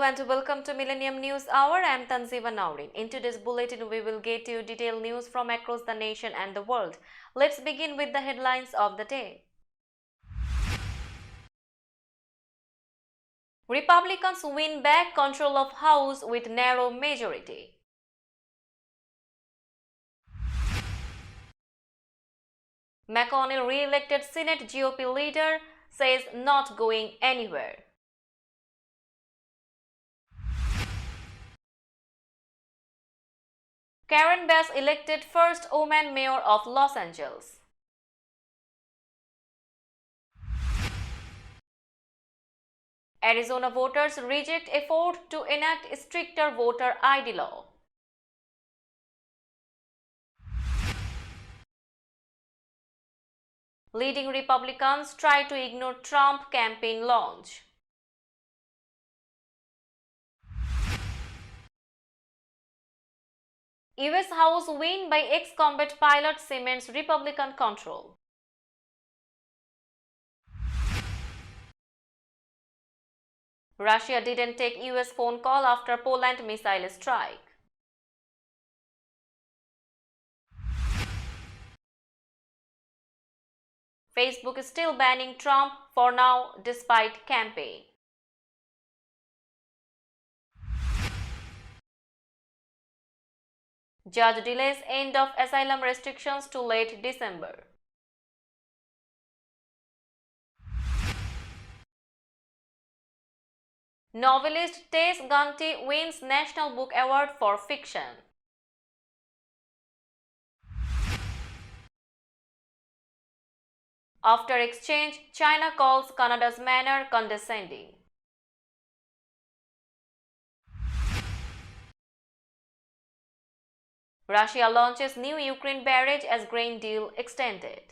Hello and welcome to Millennium News Hour. I am Tanziva Naurin. In today's bulletin, we will get you detailed news from across the nation and the world. Let's begin with the headlines of the day. Republicans win back control of House with narrow majority. McConnell re-elected Senate GOP leader, says not going anywhere. Karen Bass elected first woman mayor of Los Angeles. Arizona voters reject effort to enact stricter voter ID law. Leading Republicans try to ignore Trump campaign launch. US House win by ex-combat pilot cements Republican control. Russia didn't take US phone call after Poland missile strike. Facebook is still banning Trump for now despite campaign. Judge delays end of asylum restrictions to late December. Novelist Tess Gunty wins National Book Award for fiction. After exchange, China calls Canada's manner condescending. Russia launches new Ukraine barrage as grain deal extended.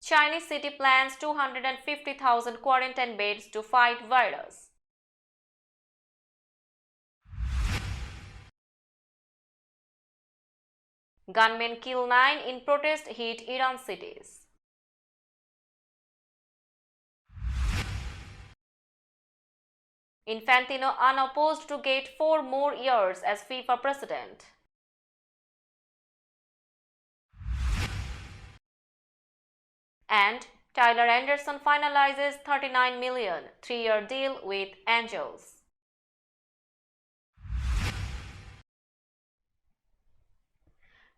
Chinese city plans 250,000 quarantine beds to fight virus. Gunmen kill 9 in protest hit Iran cities. Infantino unopposed to get 4 more years as FIFA president. And Tyler Anderson finalizes $39 million 3-year deal with Angels.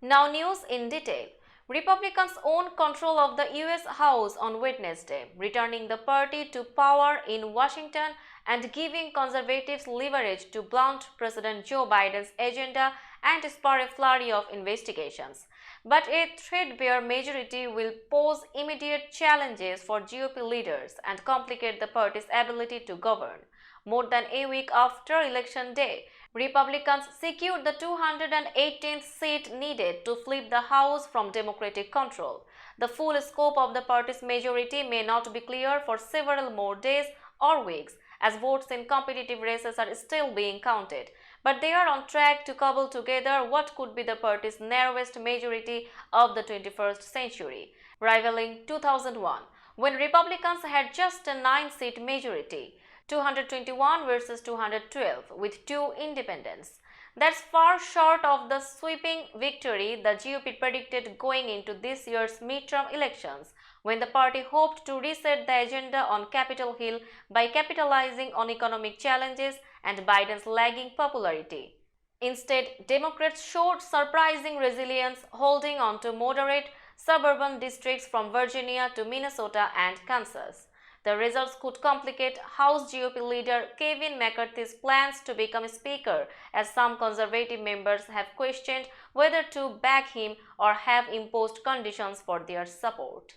Now news in detail. Republicans own control of the US House on Wednesday, returning the party to power in Washington and giving conservatives leverage to blunt President Joe Biden's agenda and spur a flurry of investigations. But a threadbare majority will pose immediate challenges for GOP leaders and complicate the party's ability to govern. More than a week after Election Day, Republicans secured the 218th seat needed to flip the House from Democratic control. The full scope of the party's majority may not be clear for several more days or weeks, as votes in competitive races are still being counted. But they are on track to cobble together what could be the party's narrowest majority of the 21st century, rivaling 2001, when Republicans had just a 9-seat majority. 221 versus 212 with 2 independents. That's far short of the sweeping victory the GOP predicted going into this year's midterm elections, when the party hoped to reset the agenda on Capitol Hill by capitalizing on economic challenges and Biden's lagging popularity. Instead, Democrats showed surprising resilience, holding on to moderate suburban districts from Virginia to Minnesota and Kansas. The results could complicate House GOP leader Kevin McCarthy's plans to become Speaker, as some conservative members have questioned whether to back him or have imposed conditions for their support.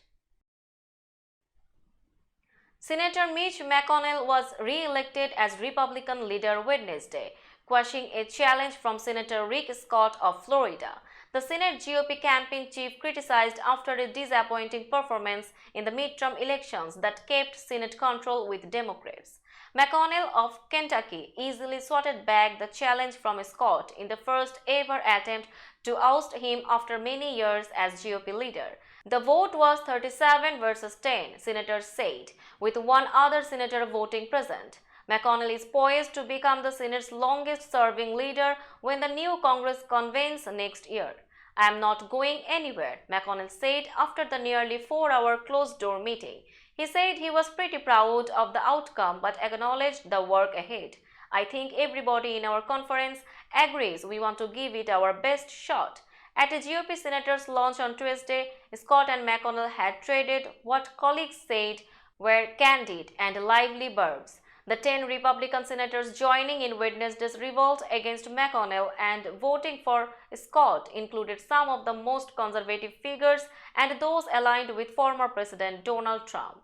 Senator Mitch McConnell was re-elected as Republican leader Wednesday, quashing a challenge from Senator Rick Scott of Florida. The Senate GOP campaign chief criticized after a disappointing performance in the midterm elections that kept Senate control with Democrats. McConnell of Kentucky easily swatted back the challenge from Scott in the first ever attempt to oust him after many years as GOP leader. The vote was 37 versus 10, senators said, with one other senator voting present. McConnell is poised to become the Senate's longest-serving leader when the new Congress convenes next year. "I am not going anywhere," McConnell said after the nearly 4-hour closed-door meeting. He said he was pretty proud of the outcome but acknowledged the work ahead. "I think everybody in our conference agrees we want to give it our best shot." At a GOP senators' lunch on Tuesday, Scott and McConnell had traded what colleagues said were candid and lively verbs. The 10 Republican senators joining in Wednesday's revolt against McConnell and voting for Scott included some of the most conservative figures and those aligned with former President Donald Trump.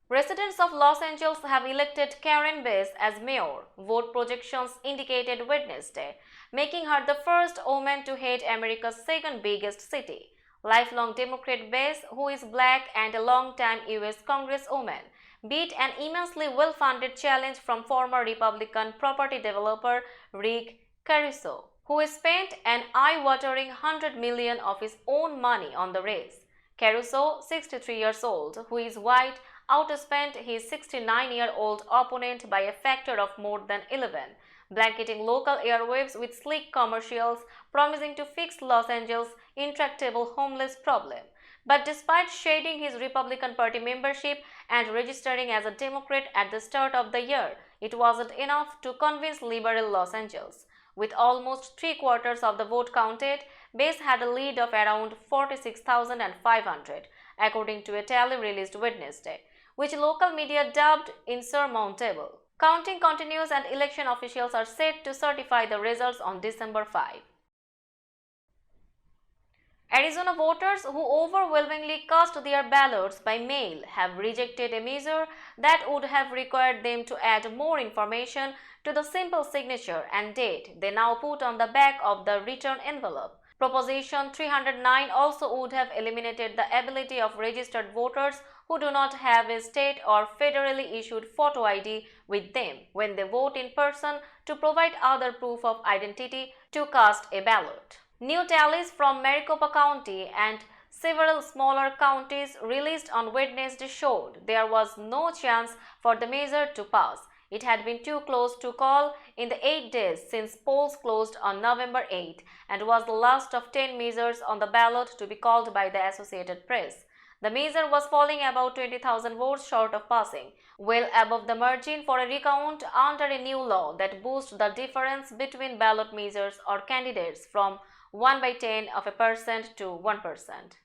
Residents of Los Angeles have elected Karen Bass as mayor, vote projections indicated Wednesday, making her the first woman to head America's second biggest city. Lifelong Democrat Bass, who is black and a long-time U.S. Congresswoman, beat an immensely well-funded challenge from former Republican property developer Rick Caruso, who spent an eye-watering $100 million of his own money on the race. Caruso, 63 years old, who is white, outspent his 69-year-old opponent by a factor of more than 11, blanketing local airwaves with sleek commercials promising to fix Los Angeles' intractable homeless problem. But despite shading his Republican Party membership and registering as a Democrat at the start of the year, it wasn't enough to convince liberal Los Angeles. With almost three-quarters of the vote counted, Bass had a lead of around 46,500, according to a tally released Wednesday, which local media dubbed insurmountable. Counting continues and election officials are set to certify the results on December 5. Arizona voters who overwhelmingly cast their ballots by mail have rejected a measure that would have required them to add more information to the simple signature and date they now put on the back of the return envelope. Proposition 309 also would have eliminated the ability of registered voters who do not have a state or federally issued photo ID with them when they vote in person to provide other proof of identity to cast a ballot. New tallies from Maricopa County and several smaller counties released on Wednesday showed there was no chance for the measure to pass. It had been too close to call in the 8 days since polls closed on November 8 and was the last of 10 measures on the ballot to be called by the Associated Press. The measure was falling about 20,000 votes short of passing, well above the margin for a recount under a new law that boosts the difference between ballot measures or candidates from 1/10% to 1%.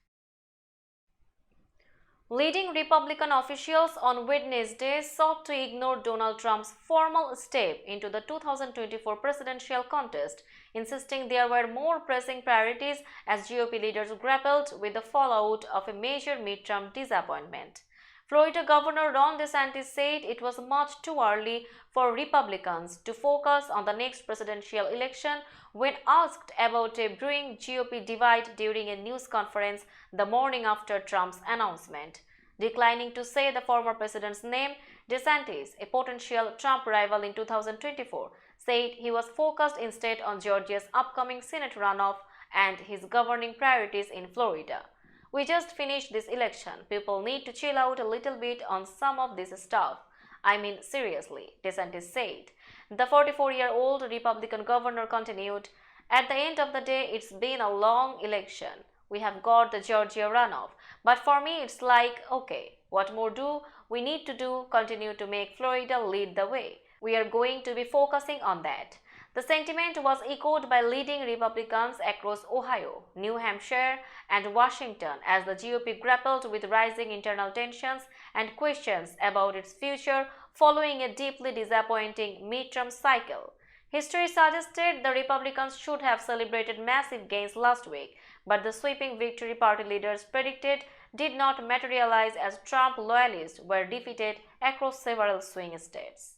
Leading Republican officials on Wednesday sought to ignore Donald Trump's formal step into the 2024 presidential contest, insisting there were more pressing priorities as GOP leaders grappled with the fallout of a major midterm disappointment. Florida Governor Ron DeSantis said it was much too early for Republicans to focus on the next presidential election when asked about a brewing GOP divide during a news conference the morning after Trump's announcement. Declining to say the former president's name, DeSantis, a potential Trump rival in 2024, said he was focused instead on Georgia's upcoming Senate runoff and his governing priorities in Florida. "We just finished this election. People need to chill out a little bit on some of this stuff. I mean, seriously," DeSantis said. The 44-year-old Republican governor continued, "At the end of the day, it's been a long election. We have got the Georgia runoff. But for me, it's like, okay, what more do we need to do? Continue to make Florida lead the way. We are going to be focusing on that." The sentiment was echoed by leading Republicans across Ohio, New Hampshire, and Washington as the GOP grappled with rising internal tensions and questions about its future following a deeply disappointing midterm cycle. History suggested the Republicans should have celebrated massive gains last week, but the sweeping victory party leaders predicted did not materialize as Trump loyalists were defeated across several swing states.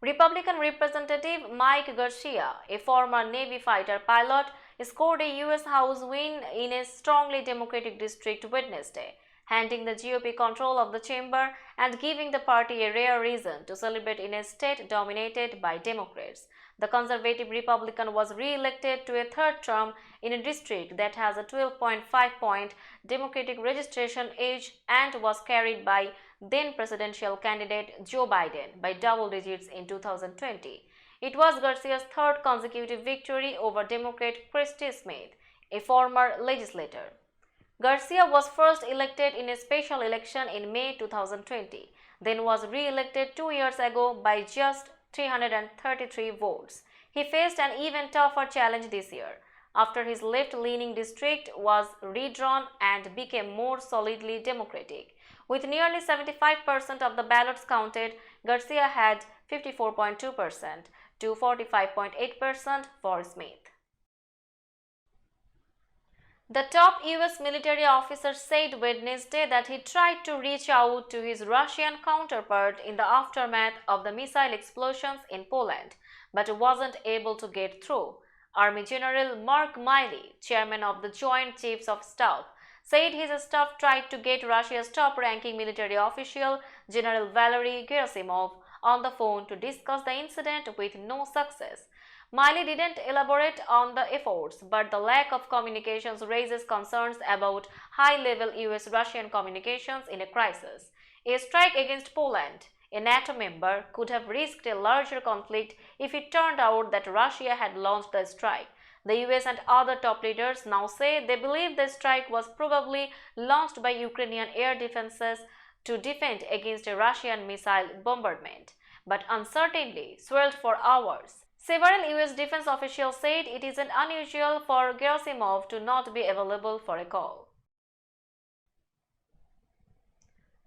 Republican Representative Mike Garcia, a former Navy fighter pilot, scored a U.S. House win in a strongly Democratic district Wednesday, handing the GOP control of the chamber and giving the party a rare reason to celebrate in a state dominated by Democrats. The conservative Republican was re-elected to a third term in a district that has a 12.5-point Democratic registration age and was carried by then presidential candidate Joe Biden by double digits in 2020. It was Garcia's third consecutive victory over Democrat Christy Smith, a former legislator. Garcia was first elected in a special election in May 2020, then was re-elected 2 years ago by just 333 votes. He faced an even tougher challenge this year, after his left-leaning district was redrawn and became more solidly Democratic. With nearly 75% of the ballots counted, Garcia had 54.2% to 45.8% for Smith. The top US military officer said Wednesday that he tried to reach out to his Russian counterpart in the aftermath of the missile explosions in Poland, but wasn't able to get through. Army General Mark Milley, chairman of the Joint Chiefs of Staff, said his staff tried to get Russia's top-ranking military official, General Valery Gerasimov, on the phone to discuss the incident with no success. Milley didn't elaborate on the efforts, but the lack of communications raises concerns about high-level US-Russian communications in a crisis. A strike against Poland, a NATO member, could have risked a larger conflict if it turned out that Russia had launched the strike. The US and other top leaders now say they believe the strike was probably launched by Ukrainian air defenses to defend against a Russian missile bombardment, but uncertainty swirled for hours. Several US defense officials said it isn't unusual for Gerasimov to not be available for a call.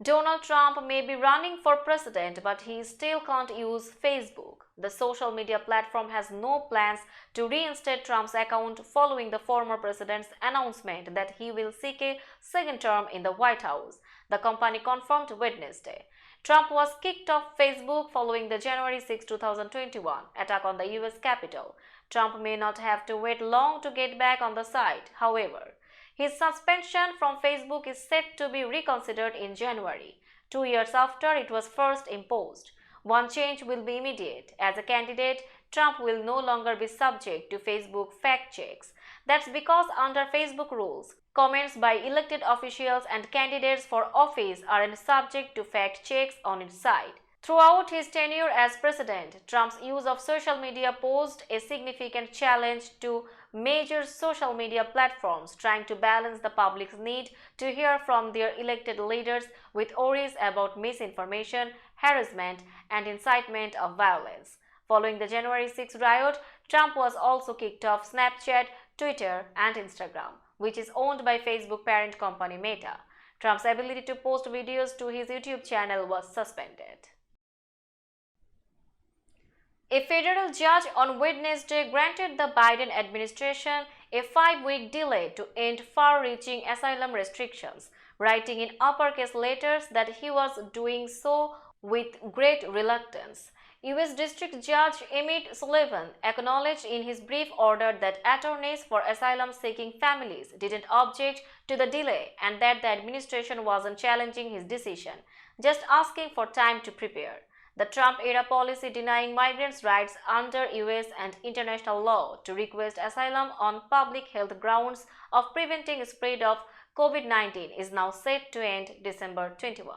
Donald Trump may be running for president, but he still can't use Facebook. The social media platform has no plans to reinstate Trump's account following the former president's announcement that he will seek a second term in the White House, the company confirmed Wednesday. Trump was kicked off Facebook following the January 6, 2021 attack on the US Capitol. Trump may not have to wait long to get back on the site, however. His suspension from Facebook is set to be reconsidered in January, 2 years after it was first imposed. One change will be immediate. As a candidate, Trump will no longer be subject to Facebook fact checks. That's because under Facebook rules, comments by elected officials and candidates for office aren't subject to fact checks on its site. Throughout his tenure as president, Trump's use of social media posed a significant challenge to major social media platforms trying to balance the public's need to hear from their elected leaders with worries about misinformation, harassment, and incitement of violence. Following the January 6 riot, Trump was also kicked off Snapchat, Twitter, and Instagram, which is owned by Facebook parent company Meta. Trump's ability to post videos to his YouTube channel was suspended. A federal judge on Wednesday granted the Biden administration a 5-week delay to end far-reaching asylum restrictions, writing in uppercase letters that he was doing so with great reluctance. U.S. District Judge Emmett Sullivan acknowledged in his brief order that attorneys for asylum-seeking families didn't object to the delay and that the administration wasn't challenging his decision, just asking for time to prepare. The Trump-era policy denying migrants' rights under U.S. and international law to request asylum on public health grounds of preventing spread of COVID-19 is now set to end December 21.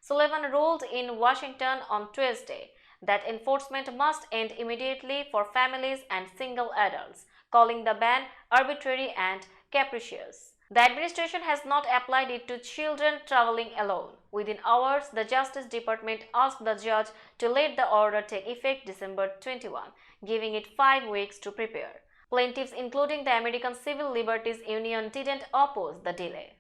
Sullivan ruled in Washington on Tuesday that enforcement must end immediately for families and single adults, calling the ban arbitrary and capricious. The administration has not applied it to children traveling alone. Within hours, the Justice Department asked the judge to let the order take effect December 21, giving it 5 weeks to prepare. Plaintiffs, including the American Civil Liberties Union, didn't oppose the delay.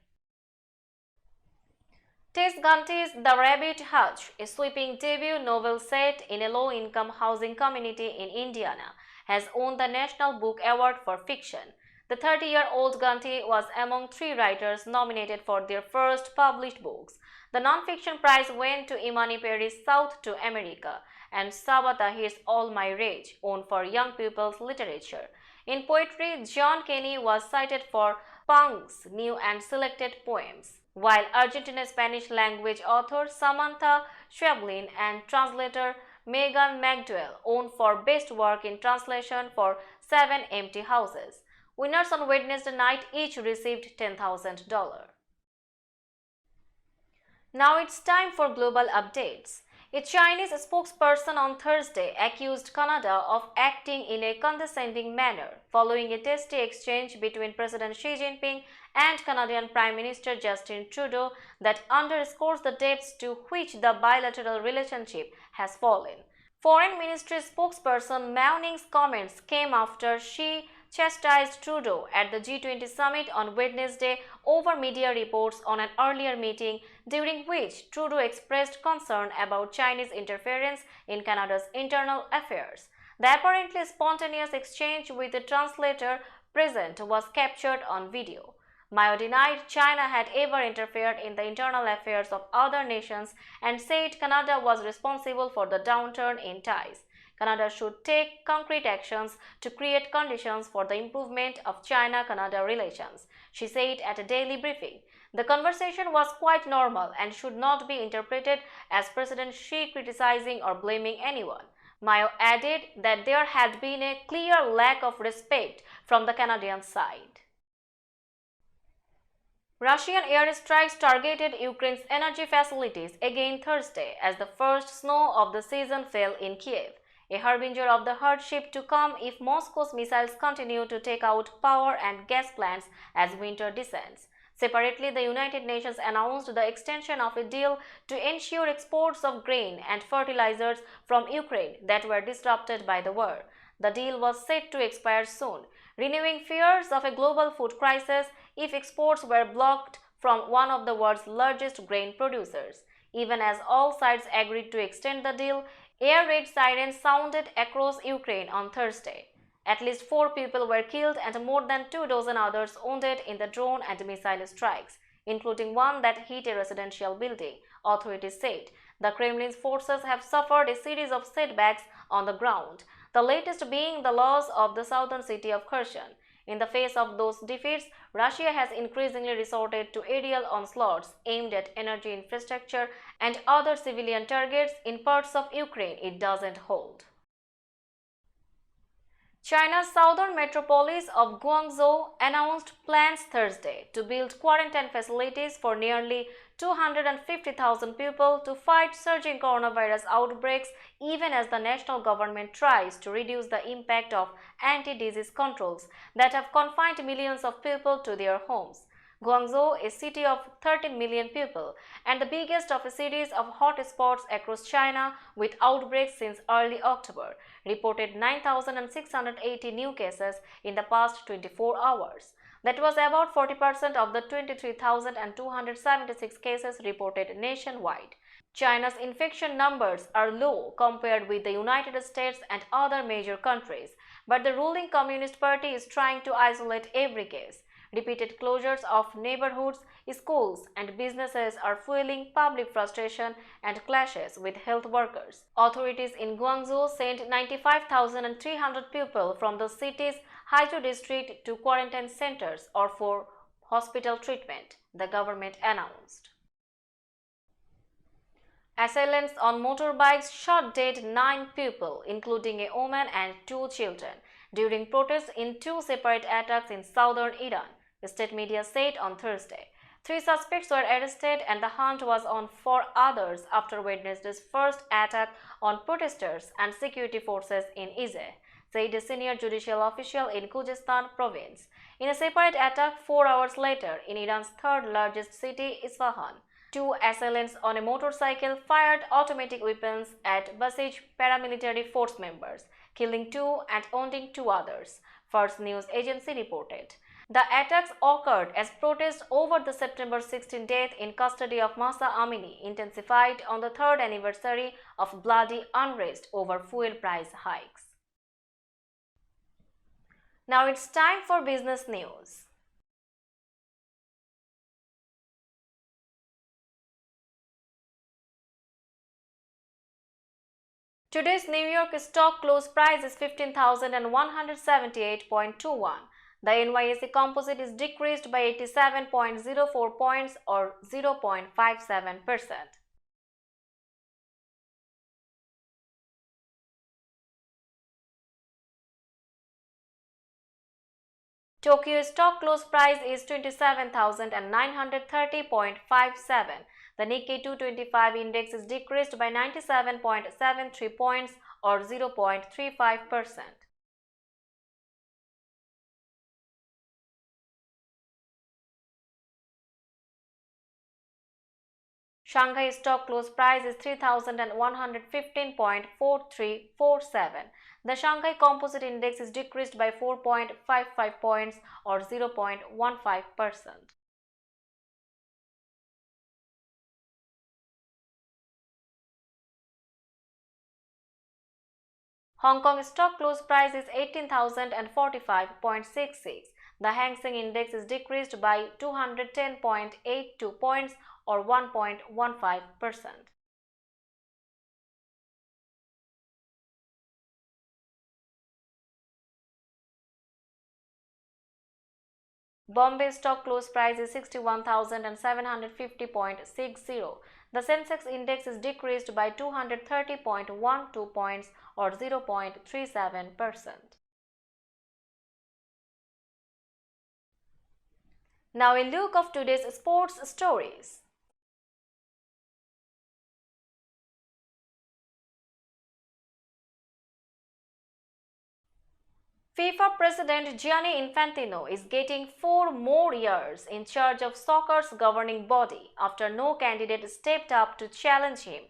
Tess Gunty's The Rabbit Hutch, a sweeping debut novel set in a low-income housing community in Indiana, has won the National Book Award for Fiction. The 30-year-old Gunty was among 3 writers nominated for their first published books. The non-fiction prize went to Imani Perry's South to America and Saba Tahir's All My Rage, won for young people's literature. In poetry, John Kenney was cited for Pang's New and Selected Poems. while Argentina's Spanish language author Samantha Schweblin and translator Megan McDowell won for Best Work in Translation for Seven Empty Houses. Winners on Wednesday night each received $10,000. Now it's time for global updates. A Chinese spokesperson on Thursday accused Canada of acting in a condescending manner following a testy exchange between President Xi Jinping and Canadian Prime Minister Justin Trudeau that underscores the depths to which the bilateral relationship has fallen. Foreign Ministry spokesperson Mao Ning's comments came after Xi chastised Trudeau at the G20 summit on Wednesday over media reports on an earlier meeting during which Trudeau expressed concern about Chinese interference in Canada's internal affairs. The apparently spontaneous exchange with the translator present was captured on video. Mao denied China had ever interfered in the internal affairs of other nations and said Canada was responsible for the downturn in ties. Canada should take concrete actions to create conditions for the improvement of China-Canada relations, she said at a daily briefing. The conversation was quite normal and should not be interpreted as President Xi criticizing or blaming anyone. Mao added that there had been a clear lack of respect from the Canadian side. Russian airstrikes targeted Ukraine's energy facilities again Thursday as the first snow of the season fell in Kiev, a harbinger of the hardship to come if Moscow's missiles continue to take out power and gas plants as winter descends. Separately, the United Nations announced the extension of a deal to ensure exports of grain and fertilizers from Ukraine that were disrupted by the war. The deal was set to expire soon, renewing fears of a global food crisis if exports were blocked from one of the world's largest grain producers. Even as all sides agreed to extend the deal, air raid sirens sounded across Ukraine on Thursday. At least 4 people were killed and more than 2 dozen others wounded in the drone and missile strikes, including one that hit a residential building, authorities said. The Kremlin's forces have suffered a series of setbacks on the ground, the latest being the loss of the southern city of Kherson. In the face of those defeats, Russia has increasingly resorted to aerial onslaughts aimed at energy infrastructure and other civilian targets in parts of Ukraine it doesn't hold. China's southern metropolis of Guangzhou announced plans Thursday to build quarantine facilities for nearly 250,000 people to fight surging coronavirus outbreaks, even as the national government tries to reduce the impact of anti-disease controls that have confined millions of people to their homes. Guangzhou, a city of 13 million people and the biggest of a series of hotspots across China with outbreaks since early October, reported 9,680 new cases in the past 24 hours. That was about 40% of the 23,276 cases reported nationwide. China's infection numbers are low compared with the United States and other major countries, but the ruling Communist Party is trying to isolate every case. Repeated closures of neighborhoods, schools, and businesses are fueling public frustration and clashes with health workers. Authorities in Guangzhou sent 95,300 people from the city's Haizhou district to quarantine centers or for hospital treatment, the government announced. Assailants on motorbikes shot dead 9 people, including a woman and 2 children, during protests in 2 separate attacks in southern Iran, the state media said on Thursday. 3 suspects were arrested and the hunt was on for others after Wednesday's first attack on protesters and security forces in Izeh, said a senior judicial official in Khuzestan province. In a separate attack 4 hours later in Iran's third largest city, Isfahan, 2 assailants on a motorcycle fired automatic weapons at Basij paramilitary force members, killing 2 and wounding 2 others, Fars news agency reported. The attacks occurred as protests over the September 16 death in custody of Mahsa Amini intensified on the 3rd anniversary of bloody unrest over fuel price hikes. Now it's time for business news. Today's New York stock close price is 15,178.21. The NYSE composite is decreased by 87.04 points or 0.57%. Tokyo stock close price is 27,930.57. The Nikkei 225 index is decreased by 97.73 points or 0.35%. Shanghai stock close price is 3,115.4347. The Shanghai Composite Index is decreased by 4.55 points or 0.15%. Hong Kong stock close price is 18,045.66. The Hang Seng Index is decreased by 210.82 points or 1.15%. Bombay stock close price is 61,750.60. The Sensex index is decreased by 230.12 points or 0.37%. Now a look of today's sports stories. FIFA President Gianni Infantino is getting 4 more years in charge of soccer's governing body after no candidate stepped up to challenge him.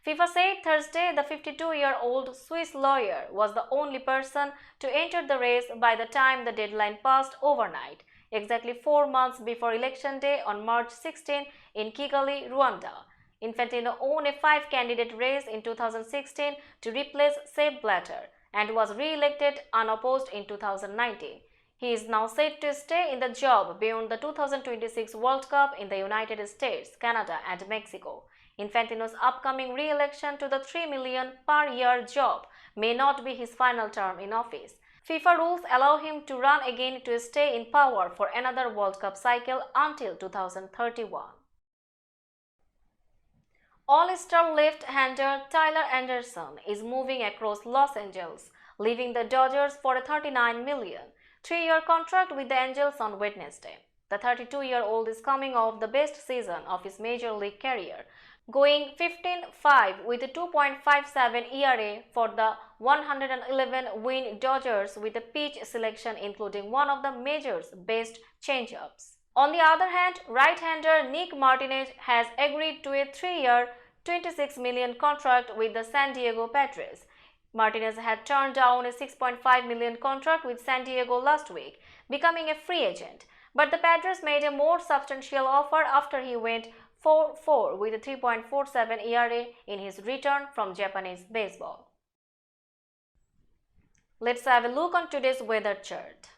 FIFA said Thursday the 52-year-old Swiss lawyer was the only person to enter the race by the time the deadline passed overnight, exactly 4 months before Election Day on March 16 in Kigali, Rwanda. Infantino won a 5-candidate race in 2016 to replace Sepp Blatter and was re-elected unopposed in 2019. He is now set to stay in the job beyond the 2026 World Cup in the United States, Canada and Mexico. Infantino's upcoming re-election to the $3 million per year job may not be his final term in office. FIFA rules allow him to run again to stay in power for another World Cup cycle until 2031. All-star left-hander Tyler Anderson is moving across Los Angeles, leaving the Dodgers for a $39 million, 3-year contract with the Angels on Wednesday. The 32-year-old is coming off the best season of his major league career, going 15-5 with a 2.57 ERA for the 111-win Dodgers with a pitch selection including one of the major's best changeups. On the other hand, right-hander Nick Martinez has agreed to a 3-year, $26 million contract with the San Diego Padres. Martinez had turned down a $6.5 million contract with San Diego last week, becoming a free agent. But the Padres made a more substantial offer after he went 4-4 with a 3.47 ERA in his return from Japanese baseball. Let's have a look on today's weather chart.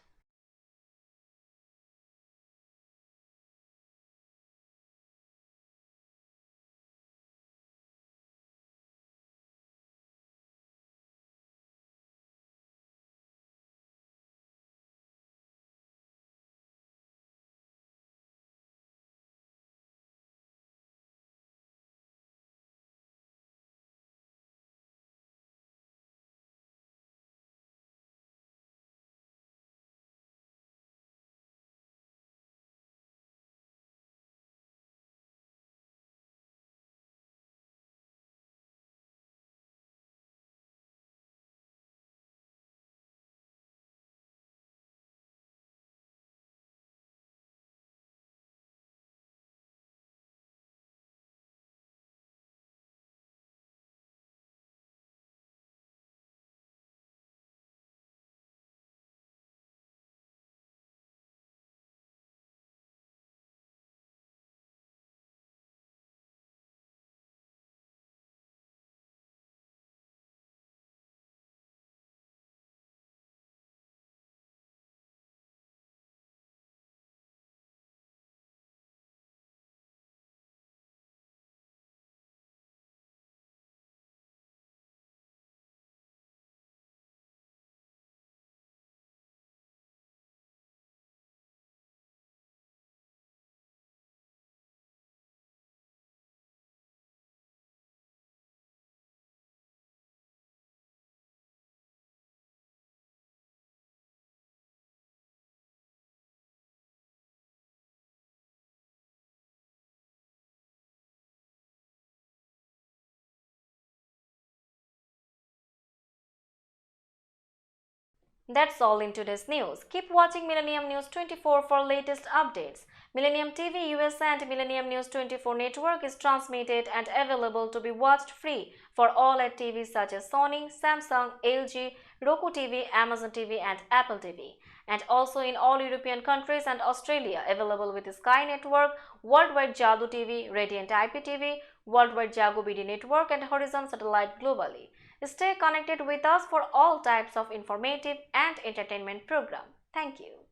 That's all in today's news. Keep watching Millennium News 24 for latest updates. Millennium TV USA and Millennium News 24 network is transmitted and available to be watched free for all at TVs such as Sony, Samsung, LG, Roku TV, Amazon TV and Apple TV. And also in all European countries and Australia, available with Sky Network, Worldwide Jadoo TV, Radiant IPTV, Worldwide Jago BD Network and Horizon Satellite globally. Stay connected with us for all types of informative and entertainment program. Thank you.